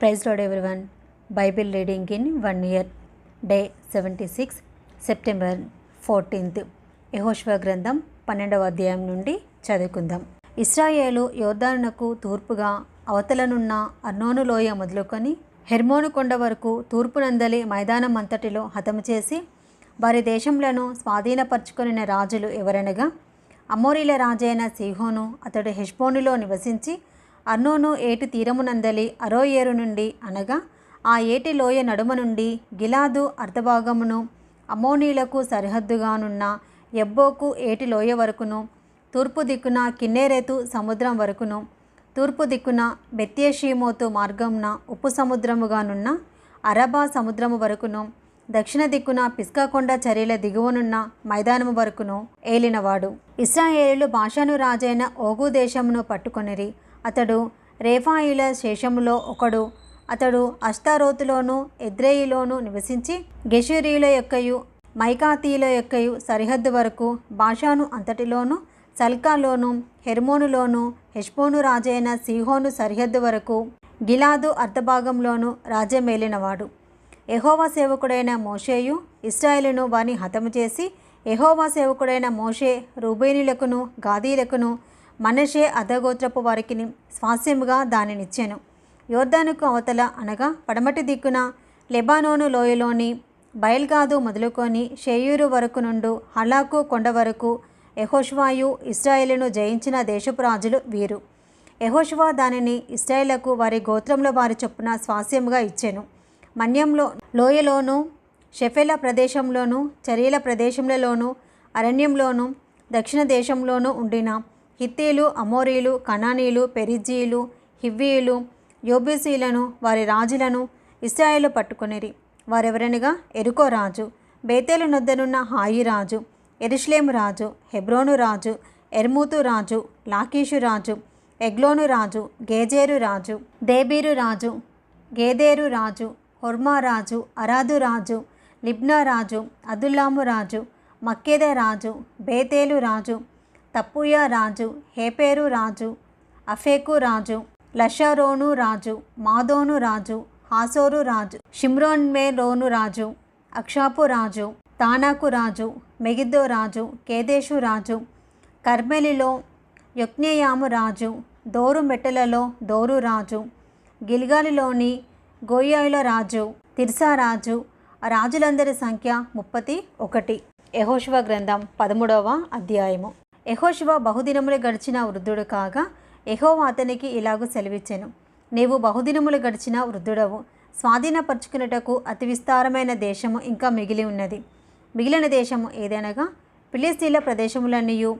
Praise lord everyone. Bible reading in 1 year, day 76, September 14th. యెహోషువ గ్రంథం 12వ అధ్యాయం నుండి చదువుకుందాం. ఇశ్రాయేలు యోర్దానునకు తూర్పుగా అవతలనున్న అర్నోను లోయ మొదలుకొని హెర్మోను కొండ వరకు తూర్పునందలి మైదానం అంతటిలో హతము చేసి వారి దేశంలను స్వాధీనపరచుకొనిన రాజులు ఎవరనగా, అమోరీల రాజైన సీహోను. అతడు హెష్బోనులో నివసించి అర్నోను ఏటి తీరమునందలి అరోయేరు నుండి అనగా ఆ ఏటి లోయ నడుమ నుండి గిలాదు అర్ధభాగమును, అమ్మోనీలకు సరిహద్దుగానున్న యబ్బోకు ఏటి లోయ వరకును, తూర్పు దిక్కున కిన్నెరెతు సముద్రం వరకును, తూర్పు దిక్కున బెత్యేషీమోతు మార్గమున ఉప్పు సముద్రముగానున్న అరబా సముద్రము వరకును, దక్షిణ దిక్కున పిస్కాకొండ చర్యల దిగువనున్న మైదానము వరకును ఏలినవాడు. ఇశ్రాయేలు బాషాను రాజైన ఓగు దేశమును పట్టుకొనిరి. అతడు రేఫాయిల శేషములో ఒకడు. అతడు అష్తారోతులోను ఎద్రేయిలోను నివసించి గెషూరీల యొక్కయు మైకాతీల యొక్కయు సరిహద్దు వరకు బాషాను అంతటిలోను సల్కాలోను హెర్మోనులోను హెష్బోను రాజైన సీహోను సరిహద్దు వరకు గిలాదు అర్ధభాగంలోను రాజ్యమేలినవాడు. యెహోవా సేవకుడైన మోషేయు ఇశ్రాయేలును వారిని హతము చేసి, యెహోవా సేవకుడైన మోషే రూబేనీలకును గాదీలకును మనషే అర్ధగోత్రపు వారికి స్వాస్యముగా దానినిచ్చెను. యోర్దానుకు అవతల అనగా పడమటి దిక్కున లెబానోను లోయలోని బయల్గాదు మొదలుకొని షేయూరు వరకు నుండు హలాకు కొండ వరకు యెహోషువయు ఇశ్రాయేలును జయించిన దేశపు రాజులు వీరు. యెహోషువ దానిని ఇశ్రాయేలుకు వారి గోత్రముల వారి చొప్పున స్వాస్యముగా ఇచ్చెను. మన్యంలో లోయలోను షెఫెల ప్రదేశంలోను చర్యల ప్రదేశములలోను అరణ్యంలోను దక్షిణ దేశంలోనూ ఉండిన హిత్తీలు, అమోరీలు, కనానీలు, పెరిజ్జీలు, హివ్వీయులు, యోబూసీలను వారి రాజులను ఇశ్రాయేలు పట్టుకొనిరి. వారెవరనగా ఎరుకో రాజు, బేతేలు నొద్దనున్న హాయి రాజు, యెరూషలేము రాజు, హెబ్రోను రాజు, ఎర్మూతు రాజు, లాకీషు రాజు, ఎగ్లోను రాజు, గేజేరు రాజు, దేబీరు రాజు, గేదేరు రాజు, హొర్మా రాజు, అరాదు రాజు, లిబ్నా రాజు, అదుల్లాము రాజు, మక్కేద రాజు, బేతేలు రాజు, తప్పుయా రాజు, హేపేరు రాజు, అఫేకు రాజు, లషారోను రాజు, మాదోను రాజు, హాసోరు రాజు, షిమ్రోన్మేరోను రాజు, అక్షాపు రాజు, తానాకు రాజు, మెగిద్దో రాజు, కేదేషు రాజు, కర్మెలిలో యొక్నెయాము రాజు, దోరు మెట్టలలో దోరు రాజు, గిల్గాలిలోని గోయాయుల రాజు, తిర్సా రాజు. ఆ రాజులందరి సంఖ్య 31. యెహోషువ గ్రంథం 13వ అధ్యాయము. యెహోషువ బహుదినములు గడిచిన వృద్ధుడు కాగా యెహోవా అతనికి ఇలాగూ సెలవిచ్చెను, నీవు బహుదినములు గడిచిన వృద్ధుడవు. స్వాధీనపరచుకున్నటకు అతి విస్తారమైన దేశము ఇంకా మిగిలి ఉన్నది. మిగిలిన దేశము ఏదనగా ఫిలిస్తీన్ల ప్రదేశములన్నీయు,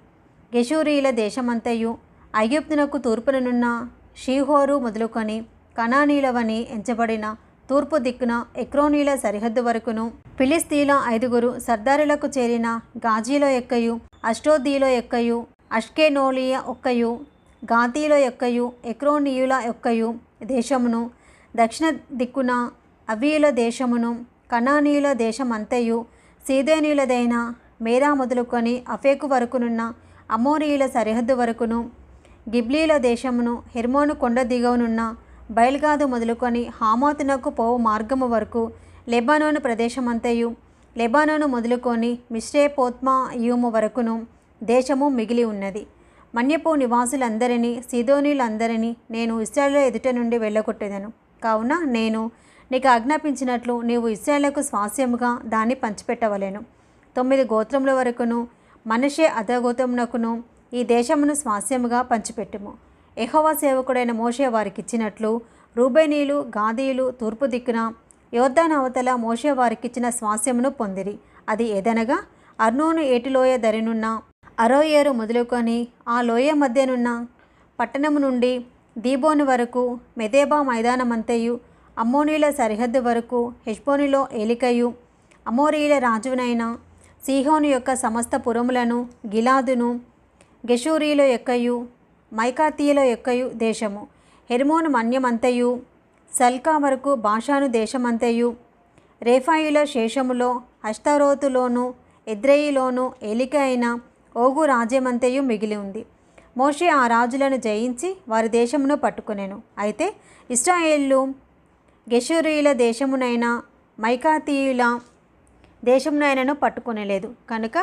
గెషూరీల దేశమంతయు, ఐగుప్తునకు తూర్పుననున్న షీహోరు మొదలుకొని కనానీలవని ఎంచబడిన తూర్పు దిక్కున ఎక్రోనీల సరిహద్దు వరకును, ఫిలిస్తీన్ల 5 సర్దారులకు చేరిన గాజీలో యొక్కయు, అష్టోదీలో యొక్కయు, అష్కెనోలియ యొక్కయు, గాతీలో యొక్కయు, ఎక్రోనీయుల యొక్కయు దేశమును, దక్షిణ దిక్కున అవీయుల దేశమును, కనానీయుల దేశమంతయు, సీదోనీయులదైన మేరా మొదలుకొని అఫేకు వరకునున్న అమోరీయుల సరిహద్దు వరకును, గిబ్లీల దేశమును, హెర్మోను కొండ దిగువనున్న బయల్గాదు మొదలుకొని హామాతునకు పోవు మార్గము వరకు లెబానోను ప్రదేశమంతయు, లెబానోను మొదలుకొని మిశ్రేపోత్మాయిము వరకును దేశము మిగిలి ఉన్నది. మన్యపు నివాసులందరినీ సీదోనీలందరినీ నేను ఇశ్రాయేలు ఎదుట నుండి వెళ్ళగొట్టెదను. కావున నేను నీకు ఆజ్ఞాపించినట్లు నీవు ఇశ్రాయేలుకు స్వాస్యముగా దాన్ని పంచిపెట్టవలెను. 9 గోత్రముల వరకును మనషే అర్ధగోత్రమునకును ఈ దేశమును స్వాస్యముగా పంచిపెట్టుము. యెహోవా సేవకుడైన మోషే వారికిచ్చినట్లు రూబేనీలు, గాదీలు తూర్పు దిక్కున యోర్దాను అవతల మోషే వారికిచ్చిన స్వాస్యమును పొందిరి. అది ఏదనగా అర్నోను ఏటిలోయ దరినున్న అరోయేరు మొదలుకొని ఆ లోయ మధ్యనున్న పట్టణము నుండి దీబోను వరకు మెదేబా మైదానమంతయు, అమ్మోనీల సరిహద్దు వరకు హెష్బోనులో ఏలికయు, అమోరీల రాజునైన సీహోను యొక్క సమస్త పురములను, గిలాదును, గెషూరీల యొక్కయు మైకాతీయుల యొక్కయు దేశము, హెర్మోను మన్యమంతయు, సల్కా వరకు బాషాను దేశమంతయు, రేఫాయిల శేషములో అష్తారోతులోను ఎద్రేయిలోను ఏలిక అయిన ఓగు రాజ్యమంతయు మిగిలి ఉంది. మోషే ఆ రాజులను జయించి వారి దేశమును పట్టుకొనెను. అయితే ఇశ్రాయేలు గెషూరీయుల దేశమునైన మైకాతీయుల దేశమునైనను పట్టుకొనలేదు. కనుక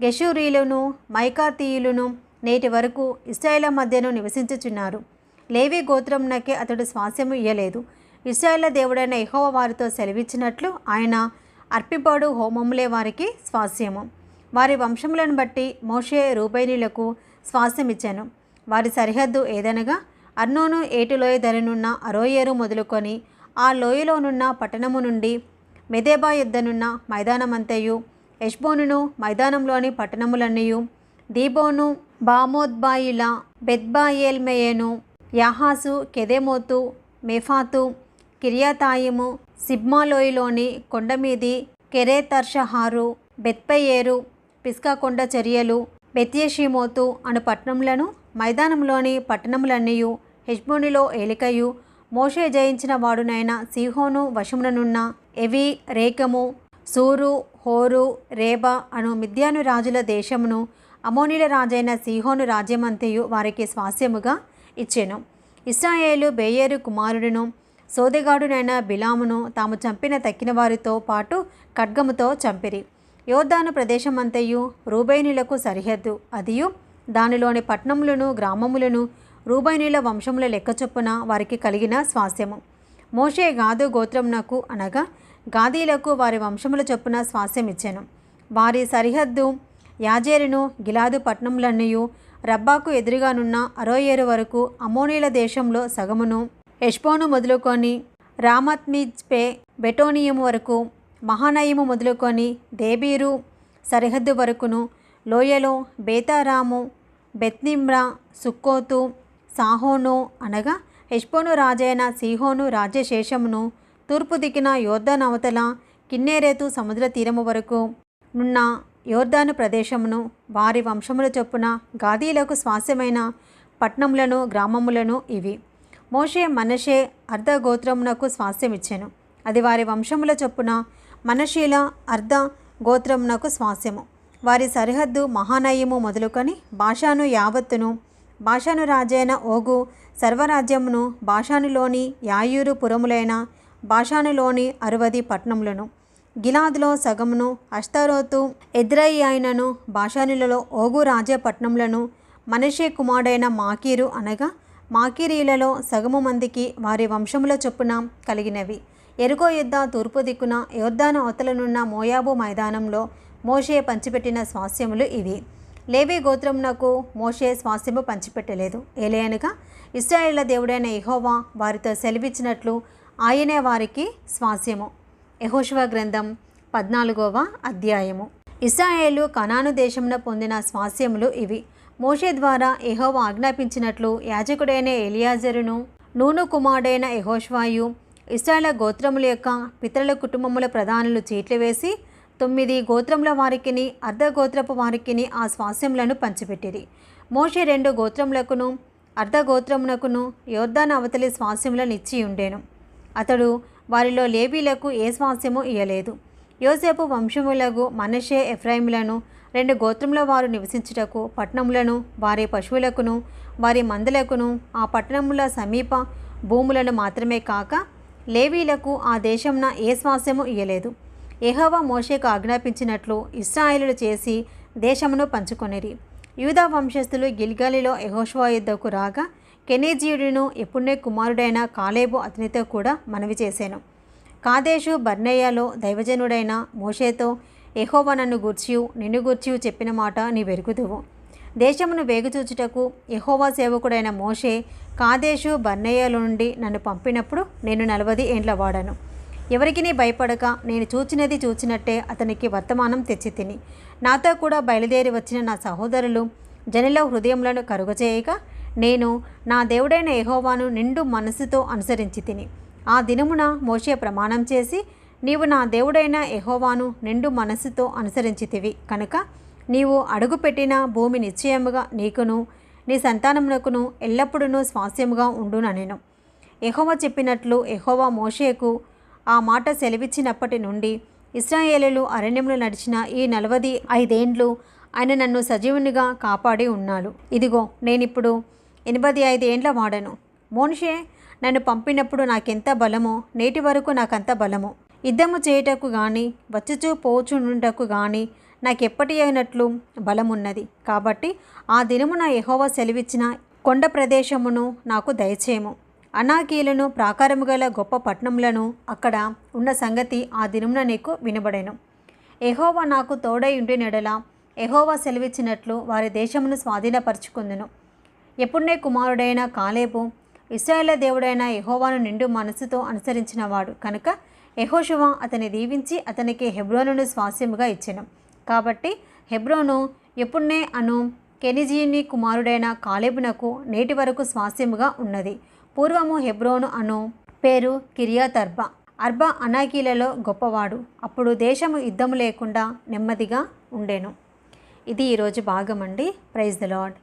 గెషూరీయులను మైకాతీయులను నేటి వరకు ఇశ్రాయేలు మధ్యను నివసించుచున్నారు. లేవి గోత్రమునకే అతడు స్వాస్యము ఇయ్యలేదు. ఇశ్రాయేలు దేవుడైన యెహోవా వారితో సెలవిచ్చినట్లు ఆయన అర్పిపాడు హోమములే వారికి స్వాస్యము. వారి వంశములను బట్టి మోషే రూబేనీయులకు స్వాస్యమిచ్చాను. వారి సరిహద్దు ఏదనగా అర్నోను ఏటులోయ ధరనున్న అరోయేరు మొదలుకొని ఆ లోయలోనున్న పట్టణము నుండి మెదెబా యుద్ధనున్న మైదానమంతయు, హెష్బోనును మైదానంలోని పట్టణములన్నయు, దీబోను, బామోద్బాయిల, బెత్బాయేల్మెయను, యాహాసు, కెదెమోతు, మెఫాతు, కిర్యాతాయిము, సిబ్మాలోయలోని కొండమీది కెరేతర్షహారు, బెత్పయేరు, పిస్కా కొండ చర్యలు, బెత్యషీమోతు అను పట్టణములను, మైదానంలోని పట్టణములన్నయు, హెష్బోనులో ఏలికయు, మోషే జయించిన వాడునైన సీహోను వశముననున్న ఎవి, రేకము, సూరు, హోరు, రేబా అను మిద్యాను రాజుల దేశమును అమోనీల రాజైన సీహోను రాజ్యమంతయు వారికి స్వాస్యముగా ఇచ్చెను. ఇశ్రాయేలు బేయేరు కుమారుడును సోదెగాడునైన బిలామును తాము చంపిన తక్కిన వారితో పాటు ఖడ్గముతో చంపిరి. యోర్దాను ప్రదేశమంతయు రూబేనీయులకు సరిహద్దు, అదియు దానిలోని పట్టణములను గ్రామములను రూబేనీయుల వంశముల లెక్క చొప్పున వారికి కలిగిన స్వాస్యము. మోషే గాదు గోత్రమునకు అనగా గాదీలకు వారి వంశముల చొప్పున స్వాస్యమిచ్చెను. వారి సరిహద్దు యాజేరును గిలాదు పట్టణములన్నయు, రబ్బాకు ఎదురుగానున్న అరోయేరు వరకు అమోనీల దేశంలో సగమును, హెష్బోను మొదలుకొని రామత్మిజ్పే బెటోనియము వరకు, మహానయిము మొదలుకొని దేబీరు సరిహద్దు వరకును, లోయలో బేతారాము, బెత్నిమ్రా, సుక్కోతు, సాహోను అనగా హెష్బోను రాజైన సీహోను రాజ్యశేషమును, తూర్పు దిక్కున యోర్దాను అవతల కిన్నెరేతు సముద్ర తీరము వరకు నున్న యోర్దాను ప్రదేశమును వారి వంశముల చొప్పున గాదీలకు స్వాస్యమైన పట్టణములను గ్రామములను ఇవి. మోషే మనషే అర్ధ గోత్రమునకు స్వాస్యమిచ్చెను. అది వారి వంశముల చొప్పున మనషీల అర్ధ గోత్రమునకు స్వాస్యము. వారి సరిహద్దు మహానయిము మొదలుకొని బాషాను యావత్తును, బాషాను రాజైన ఓగు సర్వరాజ్యమును, బాషానులోని యాయూరు పురములైన బాషానులోని 60 పట్టణములను, గిలాదులో సగమును, అష్తారోతు, ఎద్రయినను, బాషానులలో ఓగు రాజ్య పట్టణములను, మనషే కుమారుడైన మాకీరు అనగా మాకీరీలలో సగము మందికి వారి వంశముల చొప్పున కలిగినవి. ఎరుకో యుద్ధ తూర్పు దిక్కున యోర్దాను అవతలనున్న మోయాబు మైదానంలో మోషే పంచిపెట్టిన స్వాస్యములు ఇవి. లేవి గోత్రమునకు మోషే స్వాస్యము పంచిపెట్టలేదు. ఏలయనగా ఇశ్రాయేళ్ల దేవుడైన యెహోవా వారితో సెలవిచ్చినట్లు ఆయనే వారికి స్వాస్యము. యెహోషువ గ్రంథం 14వ అధ్యాయము. ఇశ్రాయేలు కనాను దేశమున పొందిన స్వాస్యములు ఇవి. మోషే ద్వారా యెహోవా ఆజ్ఞాపించినట్లు యాజకుడైన ఎలియాజరును, నూను కుమారుడైన యెహోషువయు ఇశ్రాయేలు గోత్రముల యొక్క పితరుల కుటుంబముల ప్రధానులు చీట్లు వేసి 9 గోత్రముల వారికిని అర్ధగోత్రపు వారికిని ఆ స్వాస్యములను పంచిపెట్టిరి. మోషే 2 గోత్రములకును అర్ధగోత్రమునకును యోర్దాను అవతలి స్వాస్యములను ఇచ్చి ఉండెను. అతడు వారిలో లేవీలకు ఏ స్వాస్యము ఇయ్యలేదు. యోసేపు వంశములకు మనషే ఎఫ్రాయిములను 2 గోత్రముల వారు నివసించుటకు పట్టణములను, వారి పశువులకును వారి మందలకును ఆ పట్టణముల సమీప భూములను మాత్రమే కాక లేవీలకు ఆ దేశమున ఏ స్వాస్యము ఇయ్యలేదు. యెహోవా మోషేకు ఆజ్ఞాపించినట్లు ఇశ్రాయేలులు చేసి దేశమును పంచుకొనిరి. యూదా వంశస్థులు గిల్గాలిలో యెహోషువ యుద్ధకు రాగా కెనీజీయుడును యెఫున్నె కుమారుడైన కాలేబు అతనితో కూడా మనవి చేశాను. కాదేషు బర్నేయలో దైవజనుడైన మోషేతో యెహోవా నన్ను గూర్చియు నిన్ను గూర్చియు చెప్పిన మాట నీవెరుగుదువు. దేశమును వేగుచూచుటకు యెహోవా సేవకుడైన మోషే కాదేషు బర్నేయలో నుండి నన్ను పంపినప్పుడు నేను 40 ఏండ్ల వాడను. ఎవరికి భయపడక నేను చూచినది చూచినట్టే అతనికి వర్తమానం తెచ్చి తిని, నాతో కూడా బయలుదేరి వచ్చిన నా సహోదరులు జనుల హృదయములను కరుగచేయక నేను నా దేవుడైన యెహోవాను నిండు మనస్సుతో అనుసరించి తిని. ఆ దినమున మోషే ప్రమాణం చేసి, నీవు నా దేవుడైన యెహోవాను నిండు మనస్సుతో అనుసరించితివి కనుక నీవు అడుగుపెట్టిన భూమి నిశ్చయముగా నీకును నీ సంతానమునకును ఎల్లప్పుడూ స్వాస్యముగా ఉండుననెను. యెహోవా చెప్పినట్లు యెహోవా మోషేకు ఆ మాట సెలవిచ్చినప్పటి నుండి ఇశ్రాయేలీయులు అరణ్యంలో నడిచిన ఈ 45 ఏండ్లు ఆయన నన్ను సజీవునిగా కాపాడి ఉన్నాడు. ఇదిగో నేనిప్పుడు 85 ఏండ్ల వాడను. మోషే నన్ను పంపినప్పుడు నాకెంత బలమో నేటి వరకు నాకంత బలము. యుద్ధము చేయుటకు గాని వచ్చుచూ పోచుండుటకు గాని నాకెప్పటి అయినట్లు బలమున్నది. కాబట్టి ఆ దినమున యెహోవా సెలవిచ్చిన కొండ ప్రదేశమును నాకు దయచేయము. అనాకీలను ప్రాకారము గల గొప్ప పట్టణములను అక్కడ ఉన్న సంగతి ఆ దినమున నీకు వినబడెను. యెహోవా నాకు తోడై ఉండినెడల యెహోవా సెలవిచ్చినట్లు వారి దేశమును స్వాధీనపరుచుకుందును. యెఫున్నె కుమారుడైన కాలేబు ఇశ్రాయేలు దేవుడైన యెహోవాను నిండు మనసుతో అనుసరించినవాడు కనుక యెహోషువ అతని దీవించి అతనికి హెబ్రోనును స్వాస్యముగా ఇచ్చెను. కాబట్టి హెబ్రోను యెఫున్నె అను కెనిజీని కుమారుడైన కాలేబునకు నేటి వరకు స్వాస్యముగా ఉన్నది. పూర్వము హెబ్రోను అను పేరు కిర్యాత్ అర్బా. అర్బా అనాకీలలో గొప్పవాడు. అప్పుడు దేశము యుద్ధము లేకుండా నెమ్మదిగా ఉండెను. ఇది ఈరోజు భాగం అండి. Praise the lord.